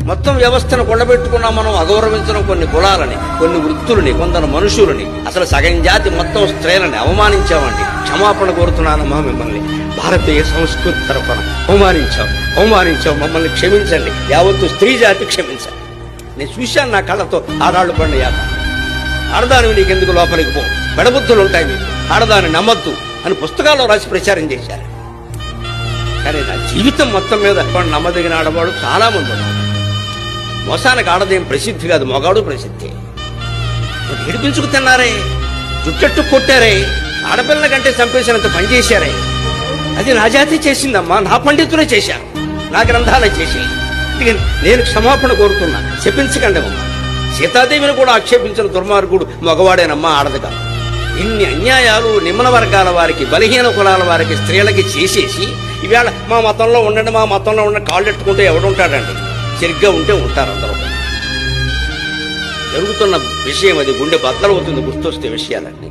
మొత్తం వ్యవస్థను కొండబెట్టుకున్నాం మనం. అగౌరవించడం కొన్ని కులాలని, కొన్ని వృత్తులని, కొందరు మనుషులని, అసలు సగం జాతి మొత్తం స్త్రీలని అవమానించామండి. క్షమాపణ కోరుతున్నానమ్మా మిమ్మల్ని. భారతీయ సంస్కృతి తరఫున అవమానించాం, మమ్మల్ని క్షమించండి. యావత్తు స్త్రీ జాతి క్షమించండి. నేను చూశాను నా కళ్ళతో ఆడాళ్ళు పండుగ. ఆడదాని నీకెందుకు లోపలికి పో, పెడబుద్ధులు ఉంటాయి మీకు, ఆడదాన్ని నమ్మద్దు అని పుస్తకాల్లో రాసి ప్రచారం చేశారు. కానీ నా జీవితం మొత్తం మీద నమ్మదగిన ఆడవాడు చాలా మంది ఉన్నారు. మోసానికి ఆడదేం ప్రసిద్ధి కాదు, మొగాడు ప్రసిద్ధి. ఏడిపించుకు తిన్నారే, జుట్టెట్టు కొట్టారే, ఆడపిల్లల కంటే చంపేసినంత పనిచేశారే. అది నా జాతి చేసిందమ్మా, నా పండితులే చేశారు, నా గ్రంథాలే చేసి. నేను క్షమాపణ కోరుతున్నా, చెప్పించకండి అమ్మా. సీతాదేవిని కూడా ఆక్షేపించిన దుర్మార్గుడు మగవాడేనమ్మా, ఆడదు కాదు. ఇన్ని అన్యాయాలు నిమ్న వర్గాల వారికి, బలహీన కులాల వారికి, స్త్రీలకి చేసేసి ఈవేళ మా మతంలో ఉండండి, మా మతంలో ఉండండి కాళ్ళు ఎట్టుకుంటే ఎవడుంటాడండి? సరిగ్గా ఉంటే ఉంటారు అందరూ. జరుగుతున్న విషయం అది గుండె బద్దలవుతుంది గుర్తొస్తే విషయాలన్నీ.